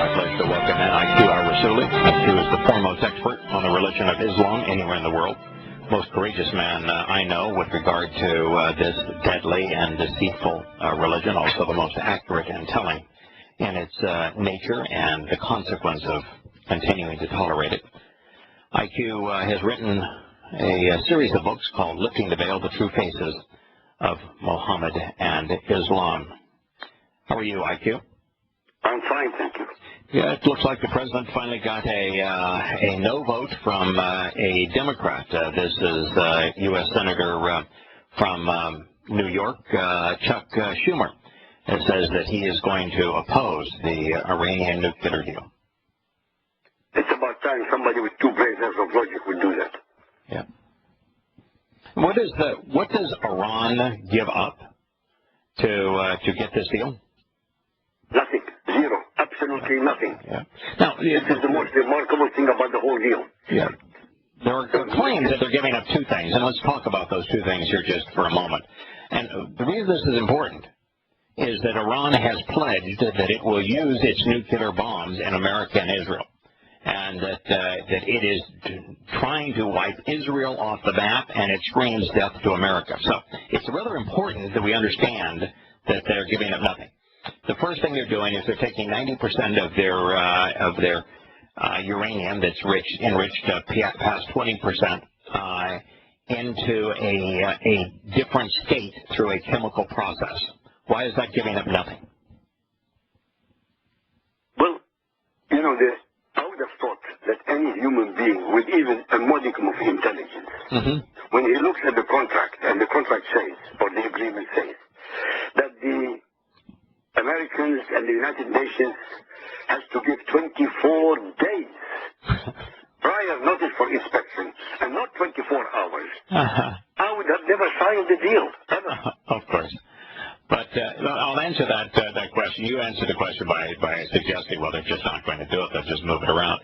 my pleasure to welcome in al-Rassooli, who is the foremost expert on the religion of Islam anywhere in the world. Most courageous man I know with regard to this deadly and deceitful religion, also the most accurate and telling in its nature and the consequence of continuing to tolerate it. IQ has written a series of books called Lifting the Veil, The True Faces of Muhammad and Islam. How are you, IQ? I'm fine, thank you. Yeah, it looks like the president finally got a no vote from a Democrat. This is U.S. Senator from New York, Chuck Schumer. It says that he is going to oppose the Iranian nuclear deal. It's about time somebody with two brains of logic would do that. Yeah. What does Iran give up to get this deal? Nothing. Zero. Absolutely nothing. Yeah. Now, this is the most remarkable thing about the whole deal. Yeah. There are claims that they're giving up two things, and let's talk about those two things here just for a moment. And the reason this is important is that Iran has pledged that it will use its nuclear bombs in America and Israel, and that it is trying to wipe Israel off the map, and it screams death to America. So it's rather important that we understand that they're giving up nothing. The first thing they're doing is they're taking 90% of their uranium that's enriched past 20% into a different state through a chemical process. Why is that giving up nothing? Well, you know, I would have thought that any human being with even a modicum of intelligence, when he looks at the contract, and the contract says, or the agreement says, that the Americans and the United Nations has to give 24 days prior notice for inspection, and not 24 hours. I would have never signed the deal, ever. Of course. But I'll answer that question. You answered the question by suggesting, well, they're just not going to do it. They'll just move it around.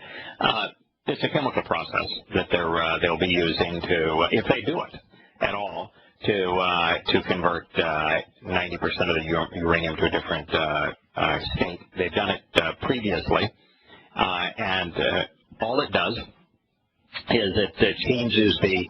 It's a chemical process that they'll be using to, if they do it at all, to convert 90% of the uranium to a different state. They've done it previously, and all it does is it changes the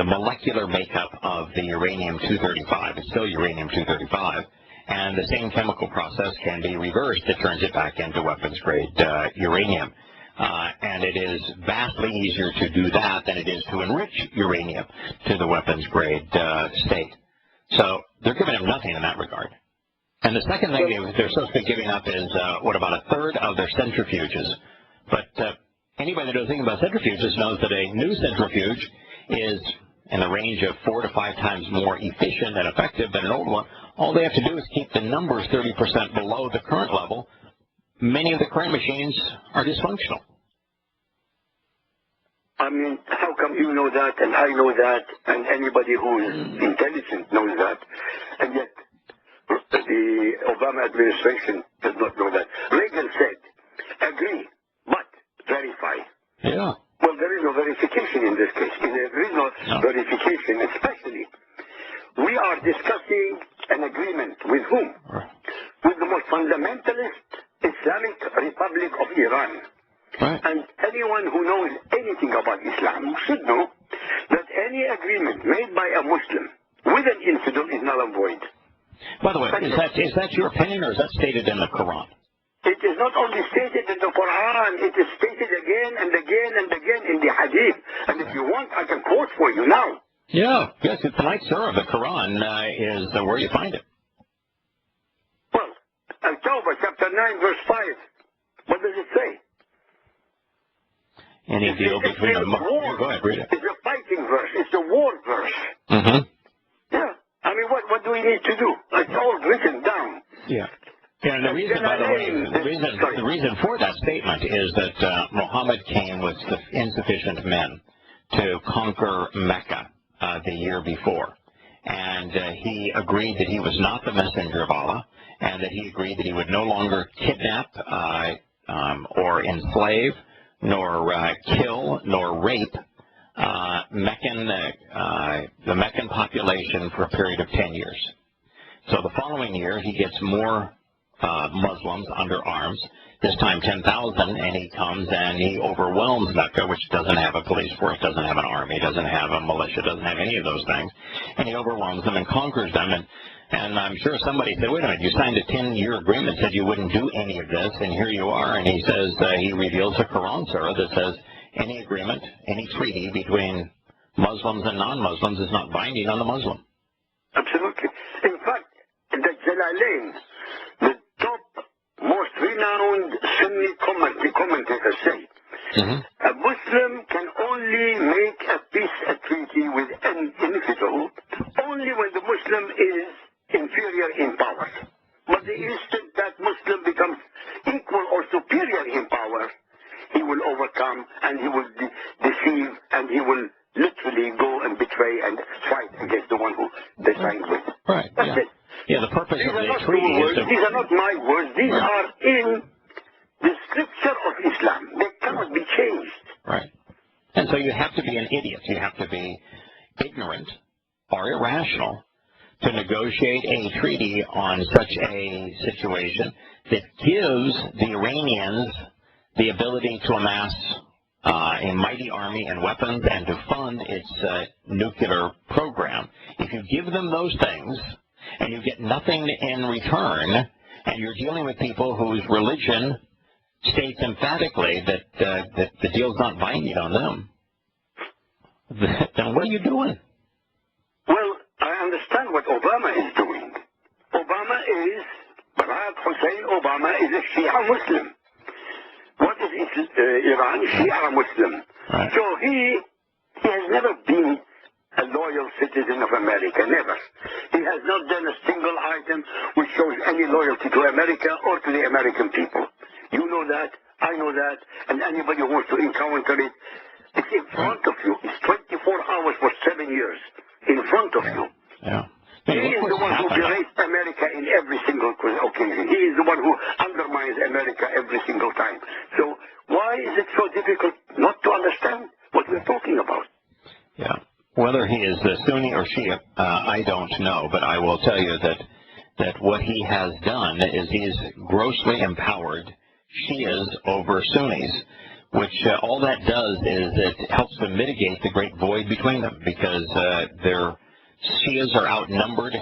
molecular makeup of the uranium-235. It's still uranium-235, and the same chemical process can be reversed. It turns it back into weapons-grade uranium. And it is vastly easier to do that than it is to enrich uranium to the weapons-grade state. So they're giving up nothing in that regard. And the second thing they're supposed to be giving up is, about a third of their centrifuges. But anybody that knows anything about centrifuges knows that a new centrifuge is in the range of 4 to 5 times more efficient and effective than an old one. All they have to do is keep the numbers 30% below the current level. Many of the current machines are dysfunctional. I mean, how come you know that, and I know that, and anybody who is intelligent knows that, and yet the Obama administration does not know that? Reagan said, agree, but verify. Yeah. Well, there is no verification in this case. There is no verification, especially. We are discussing an agreement with whom? With the most fundamentalist Islamic Republic of Iran. Right. And anyone who knows anything about Islam should know that any agreement made by a Muslim with an infidel is null and void. By the way, is that your opinion, or is that stated in the Quran? It is not only stated in the Quran, it is stated again and again and again in the Hadith. And if you want, I can quote for you now. Yeah, yes, it's the ninth surah of the Quran is where you find it. Well, Al-Tawbah, chapter 9, verse 5. What does it say? Any deal between the... Go ahead, read it. It's a fighting verse. It's a war verse. Yeah. I mean, what do we need to do? It's all written down. Yeah. Yeah, and the reason, by the way, the reason for that statement is that Muhammad came with insufficient men to conquer Mecca the year before. And he agreed that he was not the messenger of Allah, and that he agreed that he would no longer kidnap or enslave, nor kill, nor rape the Meccan population for a period of 10 years. So the following year, he gets more Muslims under arms, this time 10,000, and he comes and he overwhelms Mecca, which doesn't have a police force, doesn't have an army, doesn't have a militia, doesn't have any of those things, and he overwhelms them and conquers them. And I'm sure somebody said, wait a minute, you signed a 10-year agreement, said you wouldn't do any of this, and here you are. And he says, he reveals a Quran surah that says any agreement, any treaty between Muslims and non-Muslims is not binding on the Muslim. Absolutely. In fact, the Jalalain, the top most renowned Sunni commentators say, a Muslim can only make a peace treaty with an infidel only when the Muslim is inferior in power. But the instant that Muslim becomes equal or superior in power, he will overcome and he will deceive and he will literally go and betray and fight against the one who they signed with. Right. That's it. Yeah, the purpose These of are the not treaty is words. These are not my words. These are in the scripture of Islam. They cannot be changed. Right. And so you have to be an idiot. You have to be ignorant or irrational to negotiate a treaty on such a situation that gives the Iranians the ability to amass a mighty army and weapons and to fund its nuclear program. If you give them those things and you get nothing in return, and you're dealing with people whose religion states emphatically that the deal's not binding on them, then what are you doing? Well, I understand what Obama is doing. Barack Hussein Obama is a Shia Muslim. What is Iran? Shia Muslim. Right. So he has never been a loyal citizen of America, never. He has not done a single item which shows any loyalty to America or to the American people. You know that, I know that, and anybody who wants to encounter it, it's in front of you. It's 24 hours for 7 years in front of you. Yeah. He is the one who berates America in every single occasion. He is the one who undermines America every single time. So why is it so difficult not to understand what we're talking about? Yeah. Whether he is Sunni or Shia, I don't know, but I will tell you that what he has done is he's grossly empowered Shias over Sunnis, which all that does is it helps to mitigate the great void between them, because their Shias are outnumbered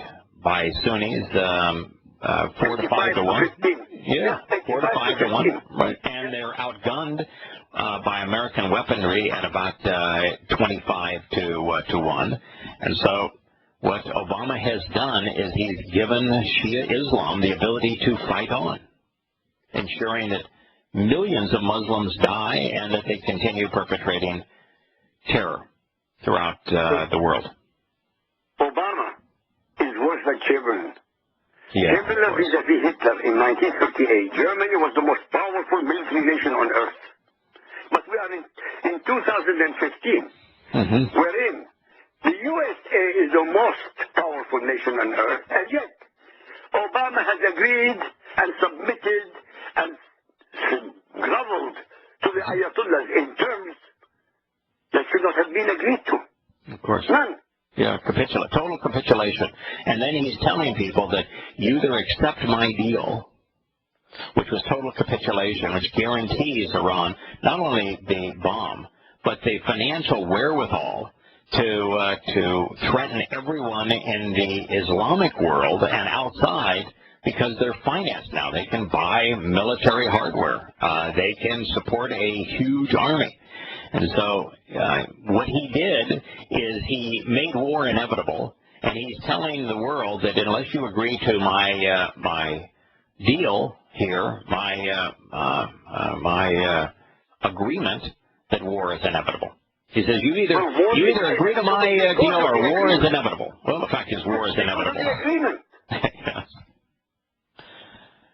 by Sunnis 4 to 5 to 1. Yeah, 4 to 5 to 1. Right. And they're outgunned by American weaponry at about 25 to 1. And so what Obama has done is he's given Shia Islam the ability to fight on, ensuring that millions of Muslims die and that they continue perpetrating terror throughout the world. Obama is worse than Chamberlain. Yeah, Chamberlain vis-a-vis Hitler in 1938. Germany was the most powerful military nation on earth. But we are in 2015, wherein the USA is the most powerful nation on earth, and yet Obama has agreed and submitted and groveled to the Ayatollahs in terms that should not have been agreed to. Of course. None. Yeah, total capitulation. And then he's telling people that you either accept my deal, which was total capitulation, which guarantees Iran not only the bomb, but the financial wherewithal to threaten everyone in the Islamic world and outside, because they're financed now. They can buy military hardware. They can support a huge army. And so what he did is he made war inevitable, and he's telling the world that unless you agree to my deal here, my agreement, that war is inevitable. He says you either agree to my deal or war is inevitable. Well, the fact is war is inevitable. Yes.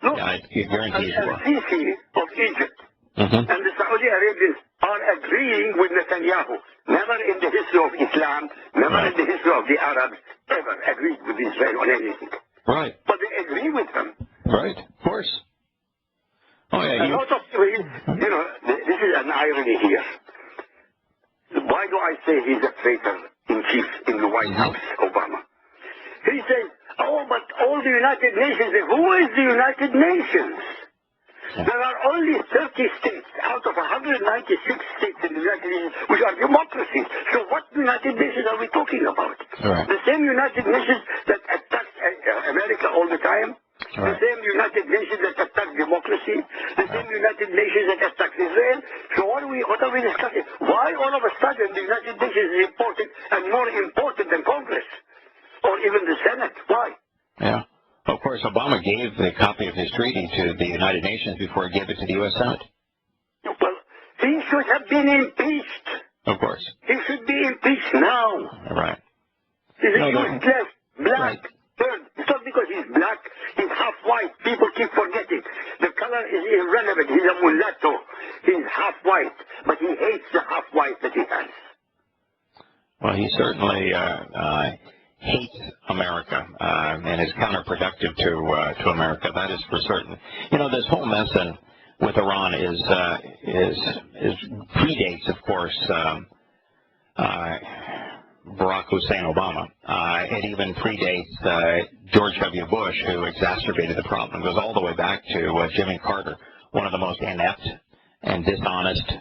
Look, it guarantees war. Al-Sisi of Egypt and the Saudi Arabians are agreeing with Netanyahu. Never in the history of Islam, never in the history of the Arabs ever agreed with Israel on anything. Right. But they agree with them. Right, of course. Oh, yeah. A lot of, this is an irony here. Why do I say he's a traitor in chief in the White House, Obama? He says, oh, but all the United Nations. Who is the United Nations? There are only 30 states out of 196 states in the United Nations which are democracies. So what United Nations are we talking about? Right. The same United Nations that attack America all the time, the same United Nations that attack democracy, the same United Nations that attack Israel. So what are we discussing? Why all of a sudden the United Nations is important and more important than Congress or even the Senate? Why? Yeah. Of course, Obama gave the copy of his treaty to the United Nations before he gave it to the U.S. Senate. Well, he should have been impeached. Of course. He should be impeached now. Right. He's a useless black bird. It's not because he's black. He's half white. People keep forgetting. The color is irrelevant. He's a mulatto. He's half white. But he hates the half white that he has. Well, he certainly hates America and is counterproductive to America. That is for certain. You know, this whole mess with Iran is predates, of course, Barack Hussein Obama. It even predates George W. Bush, who exacerbated the problem. It goes all the way back to Jimmy Carter, one of the most inept and dishonest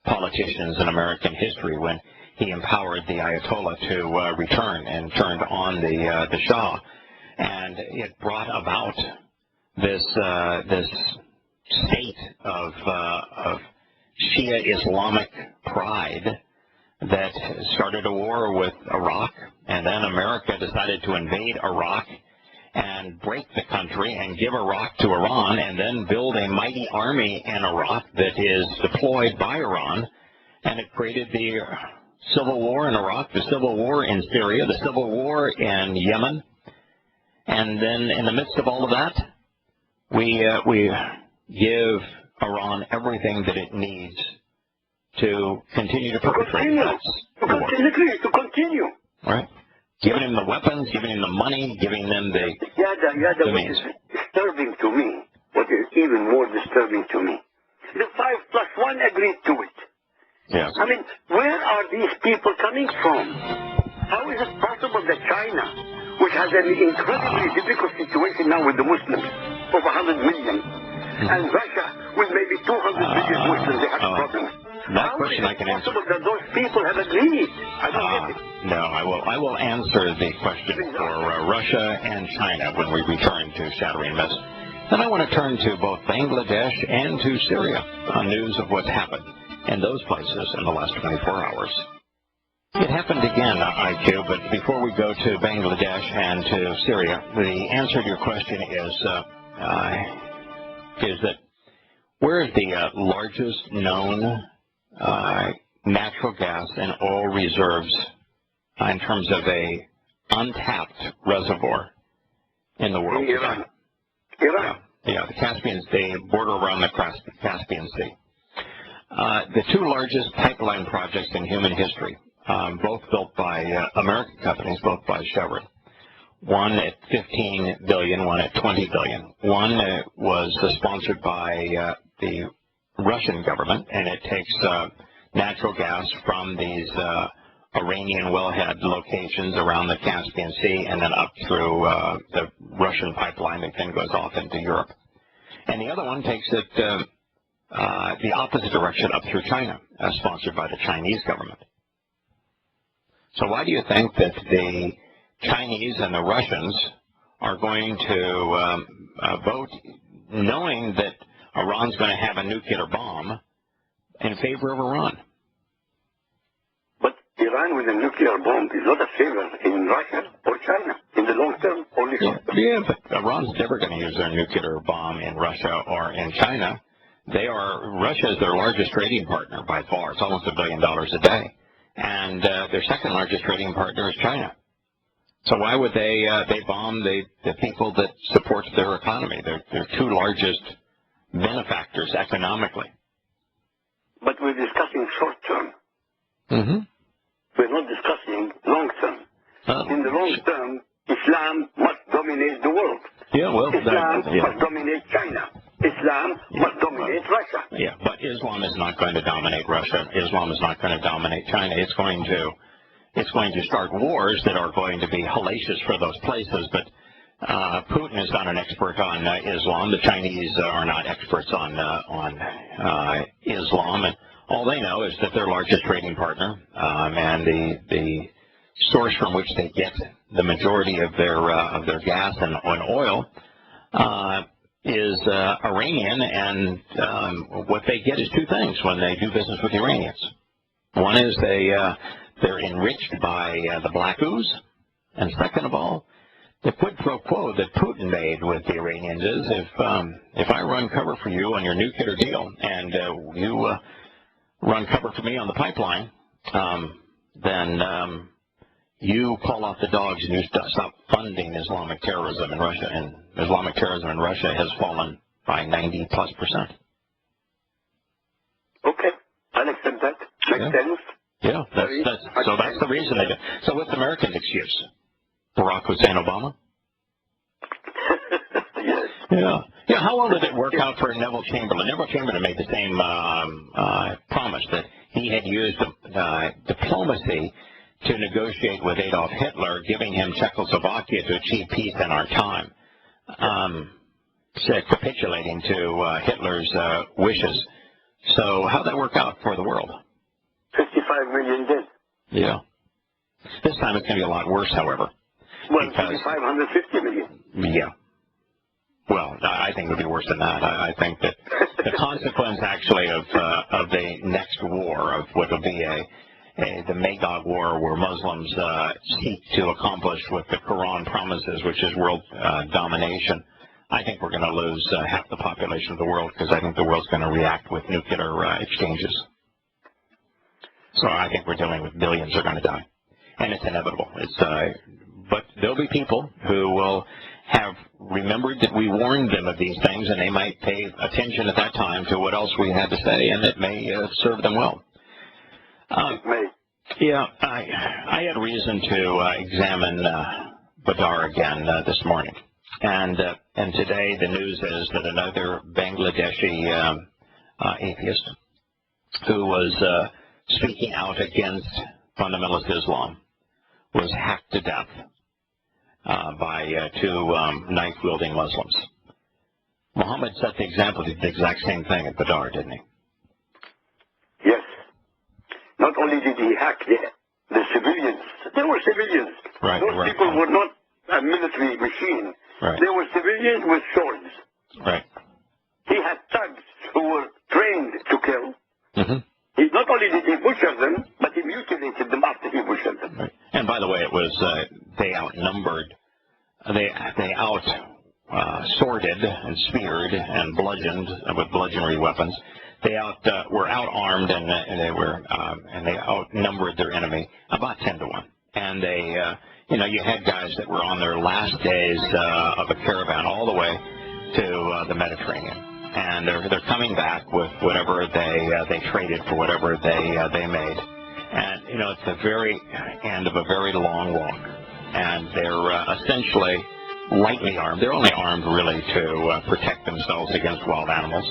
politicians in American history, when he empowered the Ayatollah to return and turned on the Shah, and it brought about this state of Shia Islamic pride that started a war with Iraq, and then America decided to invade Iraq and break the country and give Iraq to Iran, and then build a mighty army in Iraq that is deployed by Iran, and it created the Civil War in Iraq, the Civil War in Syria, the Civil War in Yemen, and then in the midst of all of that, we give Iran everything that it needs to continue to perpetrate to continue. Right. Giving them the weapons, giving them the money, giving them the what is disturbing to me, what is even more disturbing to me, the 5+1 agreed to it. Yes. I mean, where are these people coming from? How is it possible that China, which has an incredibly difficult situation now with the Muslims, over 100 million, and Russia with maybe 200 million Muslims, they have problems. That question I can answer. How is it possible that those people have agreed? I don't get it. No, I will answer the question for Russia and China when we return to Shattering Myths. Then I want to turn to both Bangladesh and to Syria on news of what's happened in those places in the last 24 hours. It happened again, IQ, but before we go to Bangladesh and to Syria, the answer to your question is that where is the largest known natural gas and oil reserves in terms of a untapped reservoir in the world? Iran. Yeah, the Caspian, they border around the Caspian Sea. The two largest pipeline projects in human history, both built by American companies, both by Chevron. One at $15 billion, one at $20 billion. One was sponsored by the Russian government, and it takes natural gas from these Iranian wellhead locations around the Caspian Sea and then up through the Russian pipeline that then goes off into Europe. And the other one takes it the opposite direction up through China, sponsored by the Chinese government. So why do you think that the Chinese and the Russians are going to vote knowing that Iran's going to have a nuclear bomb in favor of Iran? But Iran with a nuclear bomb is not a favor in Russia or China in the long term. Only yeah, but Iran's never going to use their nuclear bomb in Russia or in China. Russia is their largest trading partner by far. It's almost $1 billion a day. And their second largest trading partner is China. So why would they bomb the people that support their economy? Their two largest benefactors economically. But we're discussing short term. Mm-hmm. We're not discussing long term. In the long term, Islam must dominate the world. Yeah, well, Islam must dominate China. Islam must dominate Russia. Yeah, but Islam is not going to dominate Russia. Islam is not going to dominate China. It's going to start wars that are going to be hellacious for those places, but Putin is not an expert on Islam. The Chinese are not experts on Islam, and all they know is that their largest trading partner and the source from which they get the majority of their gas and oil is Iranian, and what they get is two things when they do business with the Iranians. One is they're enriched by the black ooze, and second of all, the quid pro quo that Putin made with the Iranians is if I run cover for you on your nuclear deal and you run cover for me on the pipeline, then you call off the dogs and you stop funding Islamic terrorism in Russia. And Islamic terrorism in Russia has fallen by 90+%. Okay, I'll accept that. Makes sense. Yeah, so that's the reason they do. So what's the American excuse? Barack Hussein Obama? Yes. Yeah. Yeah, how well did it work out for Neville Chamberlain? Neville Chamberlain made the same promise that he had used diplomacy to negotiate with Adolf Hitler, giving him Czechoslovakia to achieve peace in our time, capitulating to Hitler's wishes. So how'd that work out for the world? 55 million dead. Yeah. This time it's going to be a lot worse, however. Well, 550 million. Yeah. Well, I think it would be worse than that. I think that the consequence, actually, of the next war, of what will be the Magog War, where Muslims seek to accomplish what the Quran promises, which is world domination, I think we're going to lose half the population of the world, because I think the world's going to react with nuclear exchanges. So I think we're dealing with billions are going to die. And it's inevitable. But there'll be people who will have remembered that we warned them of these things, and they might pay attention at that time to what else we had to say, and it may serve them well. Yeah, I had reason to examine Badar again this morning, and today the news is that another Bangladeshi atheist who was speaking out against fundamentalist Islam was hacked to death by two knife-wielding Muslims. Muhammad set the example, did the exact same thing at Badar, didn't he? Yes. Not only did he hack the civilians, they were civilians. Right, Those people were not a military machine. Right. They were civilians with swords. Right. He had thugs who were trained to kill. Mm-hmm. Not only did he butcher them, but he mutilated them after he butchered them. Right. And by the way, it was they outnumbered, they sworded and speared and bludgeoned with bludgeonry weapons. They were out-armed and they outnumbered their enemy about 10-1. And they, you had guys that were on their last days of a caravan all the way to the Mediterranean. And they're coming back with whatever they traded for whatever they made. And, it's the very end of a very long walk. And they're essentially lightly armed. They're only armed, really, to protect themselves against wild animals.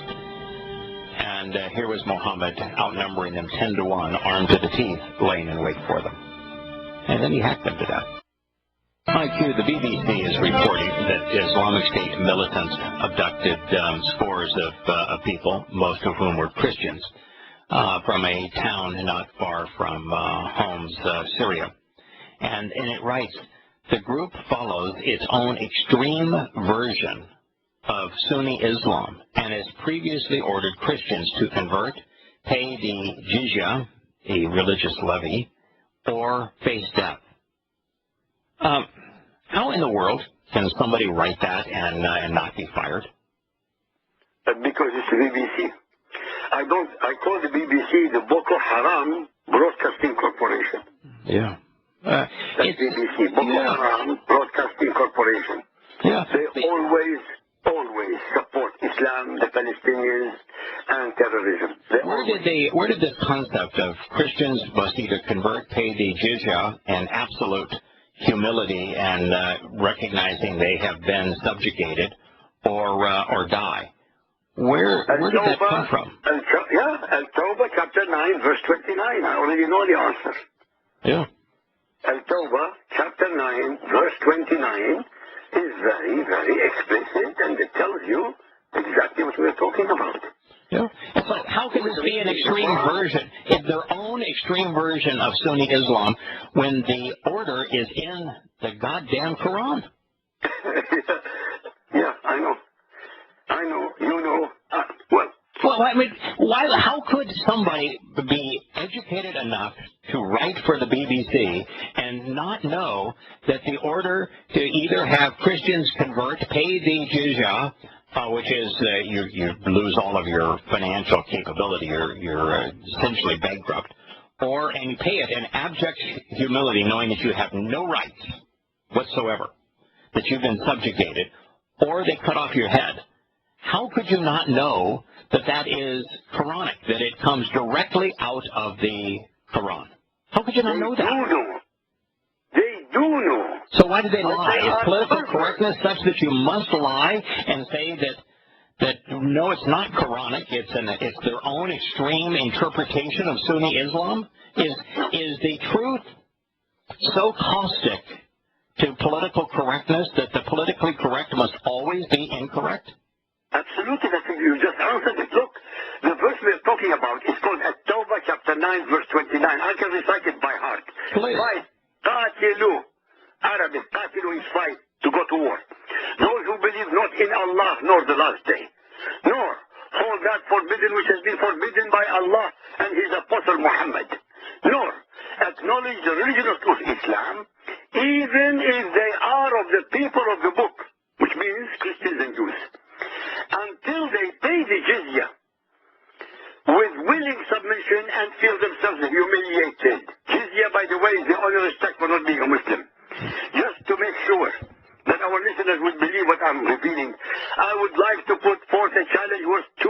And here was Muhammad outnumbering them 10-1, armed to the teeth, laying in wait for them. And then he hacked them to death. IQ, the BBC is reporting that Islamic State militants abducted scores of people, most of whom were Christians, from a town not far from Homs, Syria. And it writes, the group follows its own extreme version of Sunni Islam and has previously ordered Christians to convert, pay the jizya, a religious levy, or face death. How in the world can somebody write that and not be fired? Because it's the BBC. I call the BBC the Boko Haram Broadcasting Corporation. Yeah. That's BBC, Boko Haram Broadcasting Corporation. Yeah. They always support Islam, the Palestinians, and terrorism. Where did this concept of Christians must either convert, pay the jizya, and absolute humility and recognizing they have been subjugated, or die? Where did that come from? Al-Tawbah, chapter 9, verse 29. I already know the answer. Yeah. Al-Tawbah, chapter 9, verse 29, is very, very explicit, and it tells you exactly what we're talking about. Yeah. So how can this be an extreme version, their own extreme version of Sunni Islam, when the order is in the goddamn Quran? Yeah, I know. You know. Well, I mean, how could somebody be educated enough to write for the BBC and not know that the order to either have Christians convert, pay the jizya, which is you lose all of your financial capability, you're essentially bankrupt, and you pay it in abject humility, knowing that you have no rights whatsoever, that you've been subjugated, or they cut off your head. How could you not know that that is Quranic, that it comes directly out of the Quran? How could you not know that? They do know. So why do they lie? Is political correctness such that you must lie and say that no, it's not Quranic, it's their own extreme interpretation of Sunni Islam? Is the truth so caustic to political correctness that the politically correct must always be incorrect? Absolutely, that's you just answered it. Look, the verse we're talking about is called At-Tawbah, chapter 9, verse 29. I can recite it by heart. Please. Fight. Qatilu. Arabic. Qatilu is fight, to go to war. Those who believe not in Allah nor the last day, nor hold that forbidden which has been forbidden by Allah and His Apostle Muhammad, nor acknowledge the religion of truth, Islam, even if they are of the people of the book, which means Christians and Jews, until they pay the jizya with willing submission and feel themselves humiliated. Jizya, by the way, is the honor respect for not being a Muslim. Just to make sure that our listeners would believe what I'm revealing, I would like to put forth a challenge worth $200,000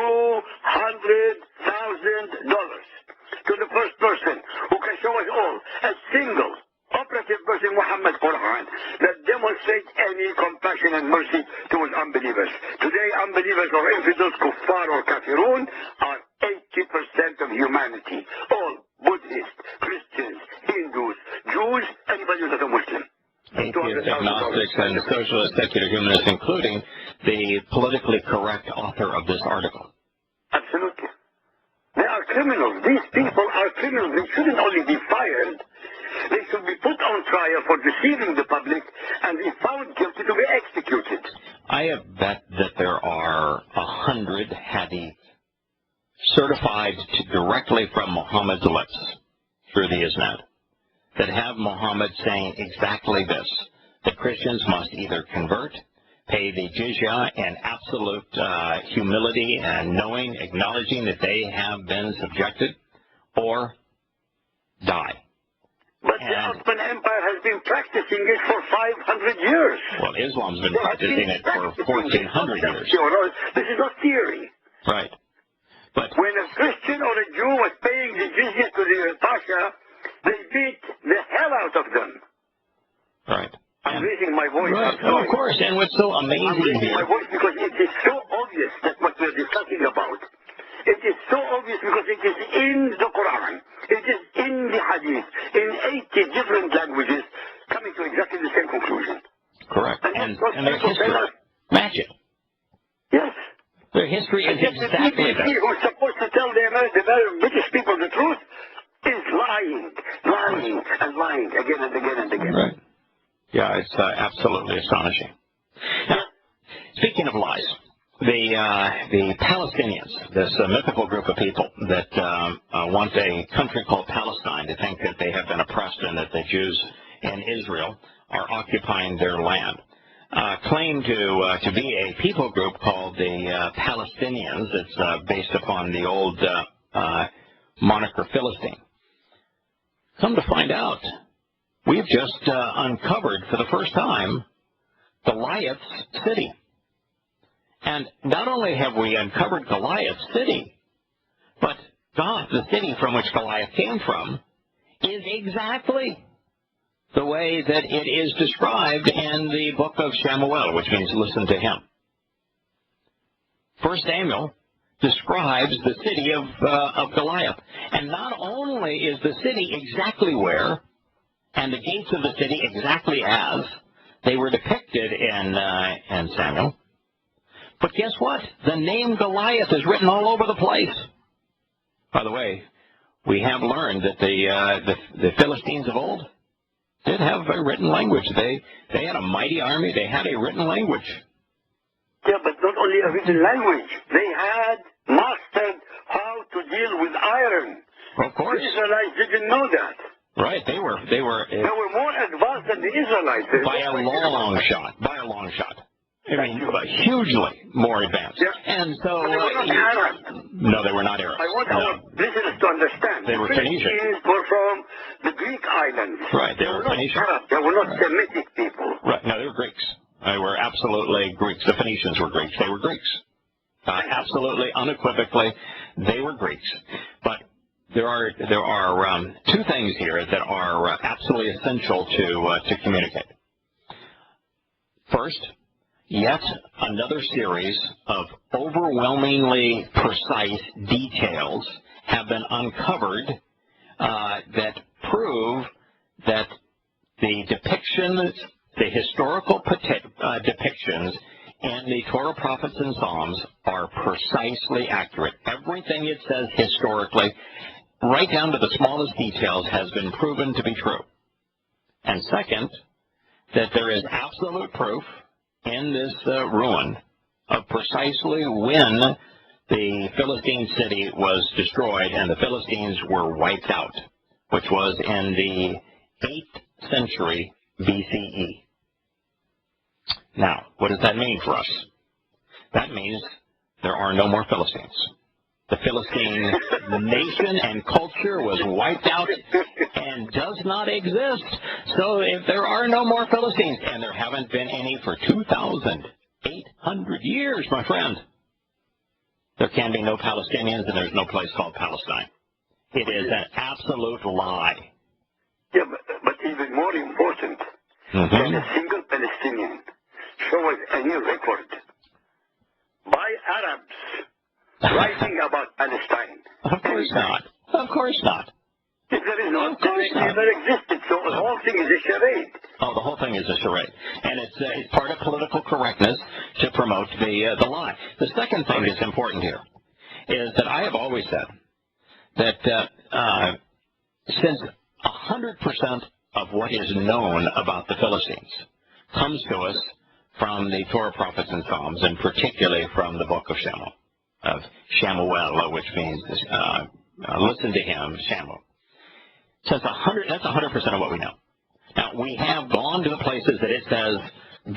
to the first person who can show us all a single operative verse in Muhammad's Quran that demonstrates any compassion and mercy towards unbelievers. Today, unbelievers or infidels, kuffar or kafirun, are 80% of humanity. All Buddhists, Christians, Hindus, Jews, anybody who's not a Muslim. Atheists, agnostics, and socialist secular humanists, including the politically correct author of this article. Absolutely. They are criminals. These people are criminals. They shouldn't only be fired. They should be put on trial for deceiving the public and, if found guilty, to be executed. I have bet that there are 100 hadith certified directly from Muhammad's lips through the Isnad that have Muhammad saying exactly this: that Christians must either convert, pay the jizya in absolute humility and knowing, acknowledging that they have been subjected, or die. But the Ottoman Empire has been practicing it for 500 years. Well, Islam's been practicing it for 1,400 years. This is not theory. Right. But when a Christian or a Jew was paying the jizya to the Pasha, they beat the hell out of them. Right. I'm raising my voice. Right. Oh, of course. And what's so amazing I'm raising here, my voice because it is so obvious that what we're discussing about. It is so obvious because it is in the Quran. It is in the Hadith, in 80 different languages, coming to exactly the same conclusion. Correct. And their history match it. Yes. Their history is exactly that. Who's supposed to tell the British people the truth is lying again and again and again. Right. Yeah, it's absolutely astonishing. Now, speaking of lies, the Palestinians, this mythical group of people that want a country called Palestine, to think that they have been oppressed and that the Jews in Israel are occupying their land, claim to be a people group called the Palestinians. It's based upon the old moniker Philistine. Come to find out, we've just uncovered for the first time Goliath's city. And not only have we uncovered Goliath's city, but the city from which Goliath came from, is exactly the way that it is described in the book of Shamuel, which means listen to him. 1 Samuel describes the city of Goliath. And not only is the city exactly where, and the gates of the city exactly as, They were depicted in Samuel. But guess what? The name Goliath is written all over the place. By the way, we have learned that the Philistines of old did have a written language. They had a mighty army. They had a written language. Yeah, but not only a written language. They had mastered how to deal with iron. Of course. The Israelites didn't know that. Right. They were They were more advanced than the Israelites. by a long shot. By a long shot. I mean, hugely more advanced. Yeah. And so, But they were not Arabs. no, they were not Arabs. I want our listeners to understand. They were the Phoenician. Philistines were from the Greek islands. Right, they were not Phoenician. Arabs. They were not Semitic people. Right. No, they were Greeks. They were absolutely Greeks. The Phoenicians were Greeks. They were Greeks. Absolutely, unequivocally, they were Greeks. But there are two things here that are absolutely essential to communicate. First, yet another series of overwhelmingly precise details have been uncovered that prove that the depictions, the historical depictions in the Torah, prophets, and Psalms are precisely accurate. Everything it says historically, right down to the smallest details, has been proven to be true. And second, that there is absolute proof in this ruin of precisely when the Philistine city was destroyed and the Philistines were wiped out, which was in the 8th century BCE. Now, what does that mean for us? That means there are no more Philistines. The Philistine nation and culture was wiped out and does not exist. So if there are no more Philistines, and there haven't been any for 2,800 years, my friend, there can be no Palestinians and there's no place called Palestine. It is an absolute lie. Yeah, but even more important than a single Palestinian show us any record by Arabs writing about Palestine. Of course not. Of course not. If there is no, Of course it not. never existed. So the whole thing is a charade. Oh, the whole thing is a charade. And it's part of political correctness to promote the lie. The second thing that's important here is that I have always said that since 100% of what is known about the Philistines comes to us from the Torah, prophets, and Psalms, and particularly from the book of Shamuel, which means listen to him, Shamuel. Since that's 100% of what we know. Now, we have gone to the places that it says,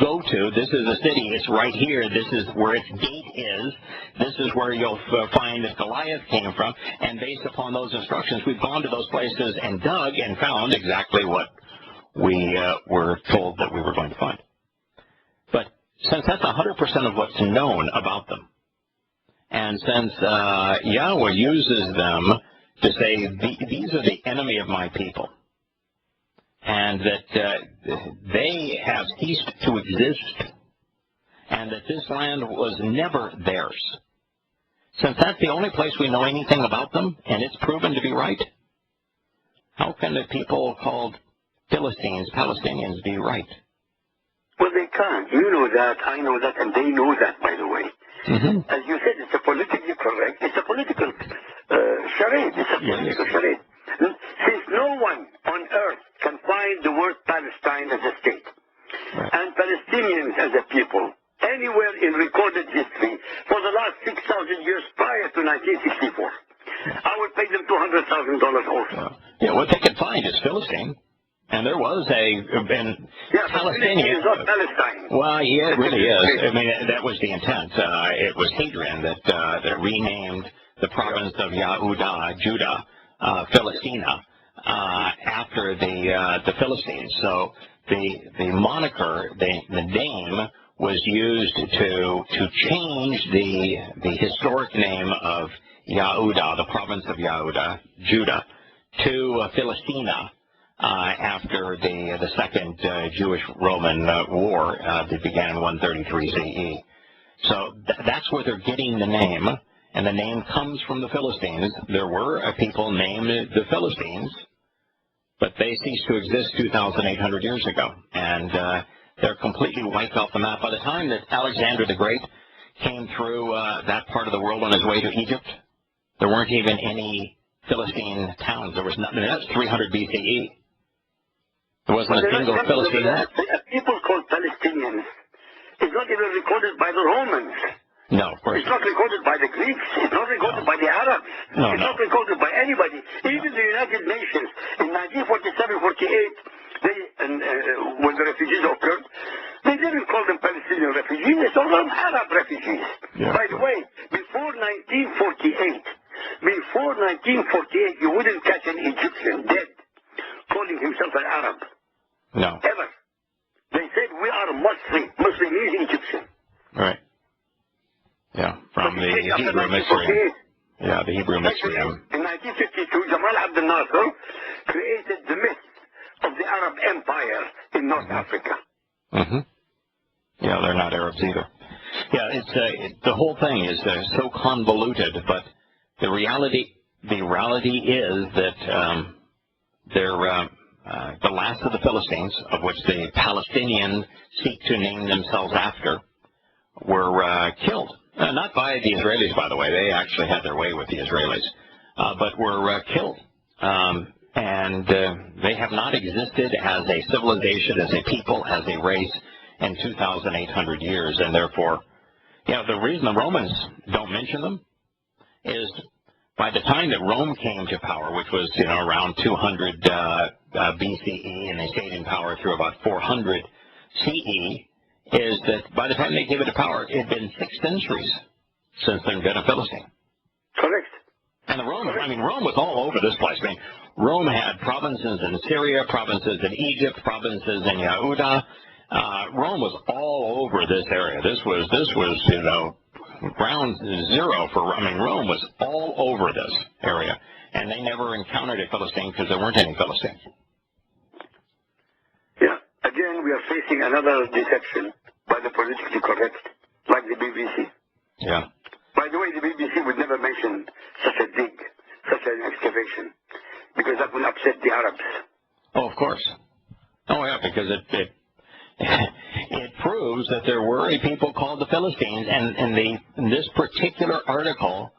go to. This is a city. It's right here. This is where its gate is. This is where you'll find that Goliath came from. And based upon those instructions, we've gone to those places and dug and found exactly what we were told that we were going to find. But since that's 100% of what's known about them, and since Yahowah uses them to say, these are the enemy of my people, and that they have ceased to exist, and that this land was never theirs. Since that's the only place we know anything about them, and it's proven to be right, how can the people called Philistines, Palestinians, be right? Well, they can't. You know that, I know that, and they know that, by the way. As you said, it's a politically correct, it's a political charade. It's a political charade. Since no one on earth can find the word Palestine as a state, and Palestinians as a people, anywhere in recorded history for the last 6,000 years prior to 1964, I would pay them $200,000 also. Yeah, what they could find is Philistine. And there was Palestinian is not Palestine. Well, yeah, it really is. I mean, that was the intent. It was Hadrian that renamed the province of Judah, Philistina, after the Philistines. So the moniker, the name, was used to change the historic name of Yehudah, the province of Judah, to Philistina. After the Second Jewish-Roman War that began in 133 CE. So that's where they're getting the name, and the name comes from the Philistines. There were a people named the Philistines, but they ceased to exist 2,800 years ago. And They're completely wiped off the map. By the time that Alexander the Great came through that part of the world on his way to Egypt, there weren't even any Philistine towns. There was nothing. That's 300 BCE. There wasn't a single Philistine left. People called Palestinians. It's not even recorded by the Romans. No, of course. It's not recorded by the Greeks. It's not recorded by the Arabs. It's not recorded by anybody. Even the United Nations in 1947-48, when the refugees occurred, they didn't call them Palestinian refugees. They called them Arab refugees. Yeah. By the way, before 1948, you wouldn't catch an Egyptian dead calling himself an Arab. No. Ever. They said we are Muslim. Muslim means Egyptian. Right. Yeah, from the Hebrew mystery. Yeah, the Hebrew mystery. In 1952, Jamal Abdel Nasser created the myth of the Arab Empire in North Africa. Mm-hmm. Yeah, they're not Arabs either. Yeah, it's the whole thing is so convoluted, but the reality is that they're the last of the Philistines, of which the Palestinians seek to name themselves after, were killed. Not by the Israelis, by the way. They actually had their way with the Israelis, but were killed. And they have not existed as a civilization, as a people, as a race in 2,800 years. And therefore, the reason the Romans don't mention them is by the time that Rome came to power, which was, around 200 BCE, and they stayed in power through about 400 CE, is that by the time they gave it to power, it had been 6 centuries since there had been a Philistine. Correct. And the Romans, Rome was all over this place. Rome had provinces in Syria, provinces in Egypt, provinces in Yahowah. Rome was all over this area. This was ground zero for, Rome was all over this area. And they never encountered a Philistine because there weren't any Philistines. Yeah. Again, we are facing another deception by the politically correct, like the BBC. Yeah. By the way, the BBC would never mention such an excavation, because that will upset the Arabs. Oh, of course. Oh, yeah, because it proves that there were a people called the Philistines, and this particular article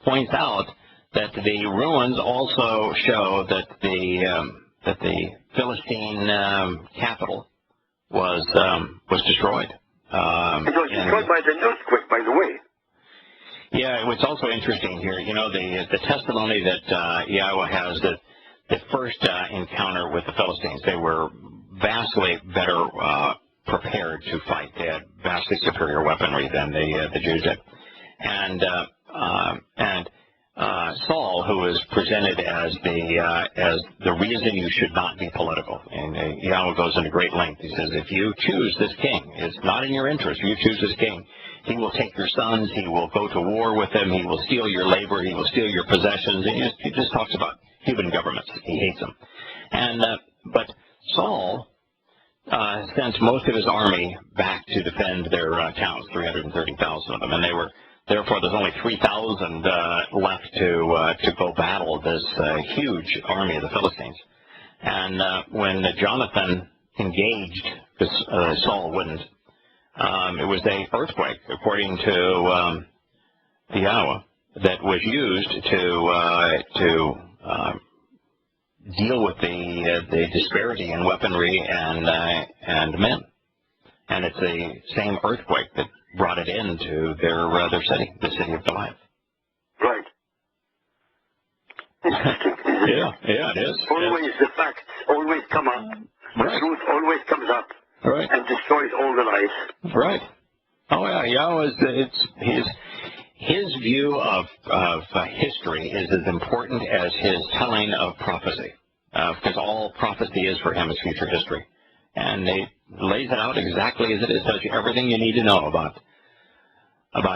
points out that the ruins also show that the Philistine capital was destroyed. It was destroyed by the earthquake, by the way. Yeah, it's also interesting here. The testimony that Yahowah has, that the first encounter with the Philistines, they were vastly better prepared to fight. They had vastly superior weaponry than the Jews did. And Saul, who was presented as the reason you should not be political, and Yahowah goes into great length. He says, if you choose this king, it's not in your interest. You choose this king, he will take your sons. He will go to war with them. He will steal your labor. He will steal your possessions. He just talks about human governments. He hates them. But Saul sent most of his army back to defend their towns, 330,000 of them, and therefore there's only 3,000 left to go battle this huge army of the Philistines. And when Jonathan engaged, because Saul wouldn't, it was an earthquake, according to Yahowah, that was used to deal with the disparity in weaponry and men. And it's the same earthquake that brought it into their city, the city of Goliath. Right. Yeah, it is. Always the facts always come up. Right. The truth always comes up. Right. And destroys all the lies. Right. Oh yeah, Yahowah, his view of history is as important as his telling of prophecy, because all prophecy is for him is future history, and he lays it out exactly as it is, tells you everything you need to know about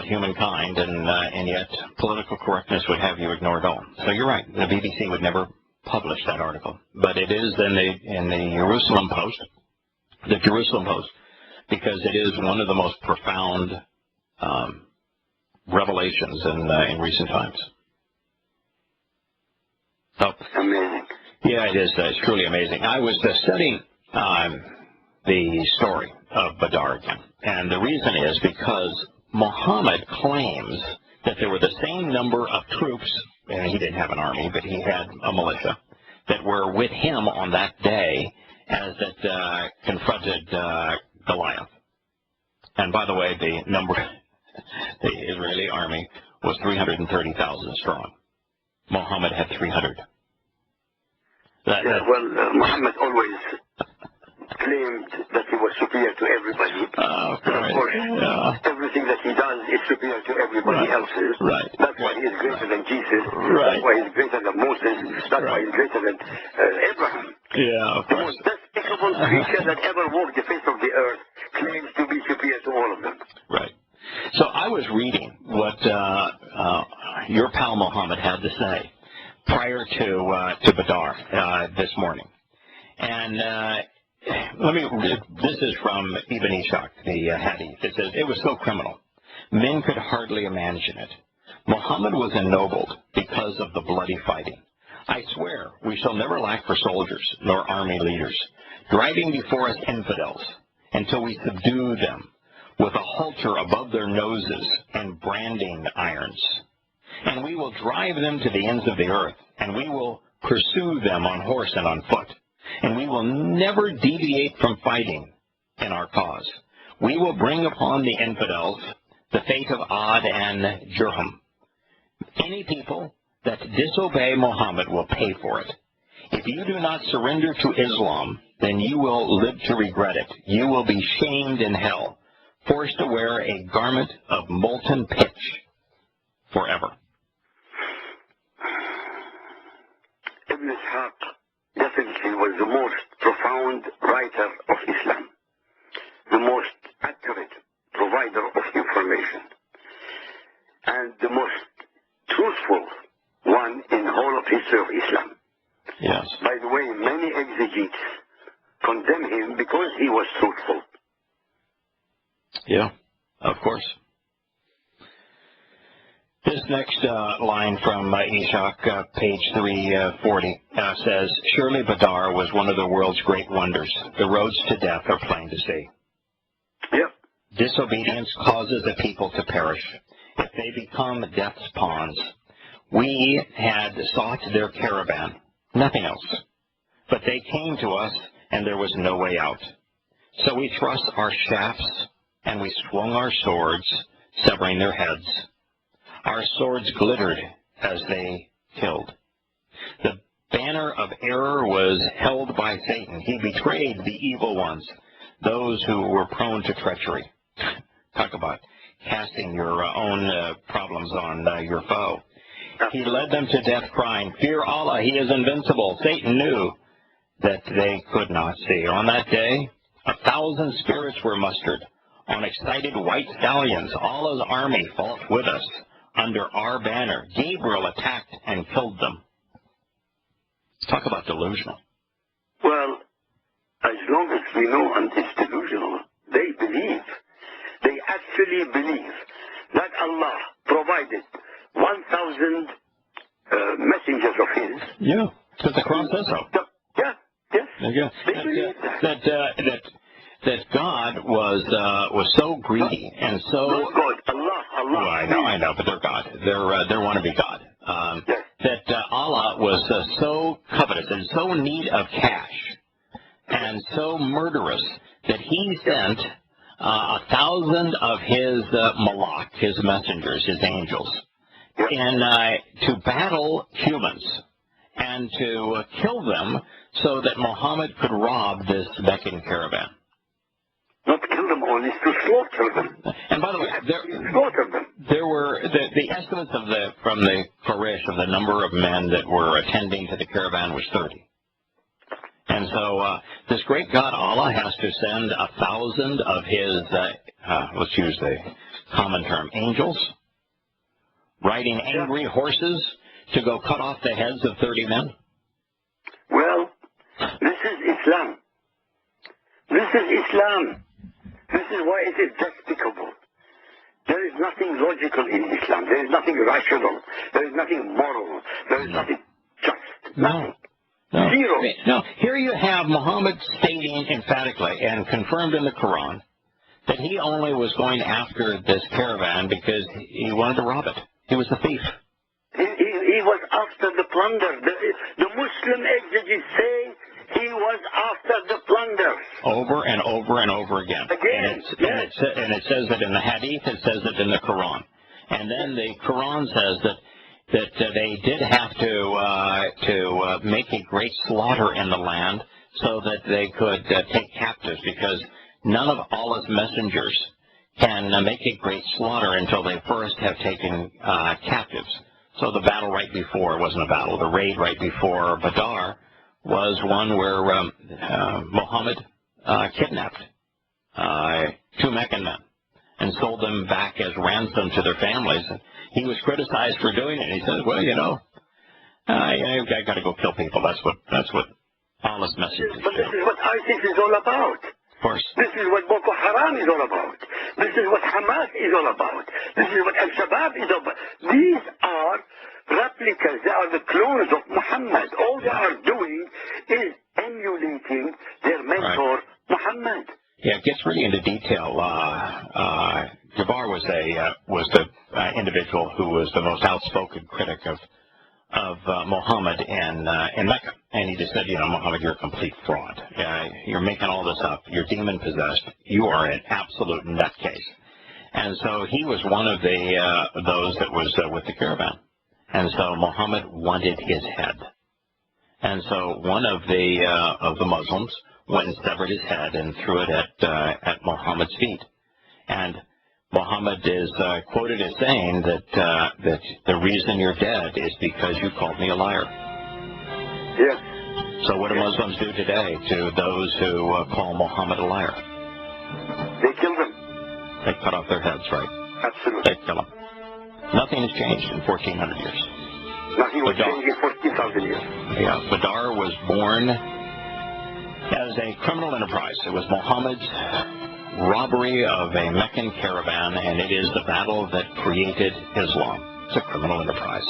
humankind, and yet political correctness would have you ignore it all. So you're right, the BBC would never publish that article, but it is in the Jerusalem Post. The Jerusalem Post, because it is one of the most profound revelations in recent times. So, amazing. Yeah, it is. It's truly amazing. I was studying the story of Badr again. And the reason is because Muhammad claims that there were the same number of troops, and he didn't have an army, but he had a militia, that were with him on that day as that confronted Goliath. And by the way, the number, the Israeli army was 330,000 strong. Muhammad had 300. Muhammad always claimed that he was superior to everybody. Of course, everything that he does is superior to everybody else's. Right. That's why he is greater than Jesus. Right. That's why he is greater than Moses. That's why he is greater than Abraham. Yeah, of the course. most despicable creature that ever walked the face of the earth claims to be superior to all of them. Right. So I was reading what your pal Muhammad had to say prior to Badr this morning. And this is from Ibn Ishaq, the hadith. It says, it was so criminal. Men could hardly imagine it. Muhammad was ennobled because of the bloody fighting. I swear we shall never lack for soldiers nor army leaders, driving before us infidels until we subdue them with a halter above their noses and branding irons. And we will drive them to the ends of the earth, and we will pursue them on horse and on foot. And we will never deviate from fighting in our cause. We will bring upon the infidels the fate of Ad and Jurham. Any people that disobey Muhammad will pay for it. If you do not surrender to Islam, then you will live to regret it. You will be shamed in hell, forced to wear a garment of molten pitch forever. Ibn Ishaq definitely was the most profound writer of Islam, the most accurate provider of information, and the most truthful one in the whole of history of Islam. Yes. By the way, many exegetes condemn him because he was truthful. Yeah, of course. This next line from Ishaq, page 340, says, surely Badr was one of the world's great wonders. The roads to death are plain to see. Yep. Disobedience causes a people to perish. If they become death's pawns, we had sought their caravan, nothing else. But they came to us, and there was no way out. So we thrust our shafts, and we swung our swords, severing their heads. Our swords glittered as they killed. The banner of error was held by Satan. He betrayed the evil ones, those who were prone to treachery. Talk about casting your own problems on your foe. He led them to death crying, fear Allah, he is invincible. Satan knew that they could not see. On that day, 1,000 spirits were mustered. On excited white stallions, Allah's army fought with us. Under our banner, Gabriel attacked and killed them. Talk about delusional. Well, as long as we know and it's delusional, they believe. They actually believe that Allah provided 1,000 messengers of His. Yeah, because the Quran says so. Yeah. They believe that. That God was so greedy and so. Not God, Allah. Well, I know, but they're God. They're wannabe God. That Allah was so covetous and so in need of cash and so murderous that He sent 1,000 of His malak, His messengers, His angels, and to battle humans and to kill them so that Muhammad could rob this Meccan caravan. Not kill them only, to slaughter them. And by the way, there were the estimates from the Quraysh of the number of men that were attending to the caravan was 30. And so this great God Allah has to send 1,000 of His, let's use the common term, angels, riding angry horses to go cut off the heads of 30 men. Well, this is Islam. This is Islam. This is why it is despicable. There is nothing logical in Islam. There is nothing rational. There is nothing moral. There is nothing just. Nothing. No. Zero. No. Here you have Muhammad stating emphatically and confirmed in the Quran that he only was going after this caravan because he wanted to rob it. He was a thief. He was after the plunder. The Muslim exegetes say he was after the plunder. Over and over and over again. Again, and it says it in the Hadith, it says it in the Quran. And then the Quran says that they did have to make a great slaughter in the land so that they could take captives, because none of Allah's messengers can make a great slaughter until they first have taken captives. So the battle right before wasn't a battle. The raid right before Badr was one where Muhammad kidnapped 2 Meccan men and sold them back as ransom to their families. And he was criticized for doing it. He said, well, I got to go kill people. That's what Allah's message is. But this is what ISIS is all about. Of course. This is what Boko Haram is all about. This is what Hamas is all about. This is what Al-Shabaab is all about. These are replicas. They are the clones of Muhammad. All they are doing is emulating their mentor, Muhammad. Yeah, it gets really into detail. Jabbar was the individual who was the most outspoken critic of Muhammad in Mecca, and he just said, Muhammad, you're a complete fraud. You're making all this up. You're demon possessed. You are an absolute nutcase. And so he was one of those that was with the caravan. And so Muhammad wanted his head. And so one of the Muslims went and severed his head and threw it at Muhammad's feet. And Muhammad is quoted as saying that the reason you're dead is because you called me a liar. Yes. So what do Muslims do today to those who call Muhammad a liar? They kill them. They cut off their heads, right? Absolutely. They kill them. Nothing has changed in 1,400 years. Nothing was changed in 14,000 years. Yeah, Badr was born as a criminal enterprise. It was Muhammad's robbery of a Meccan caravan, and it is the battle that created Islam. It's a criminal enterprise.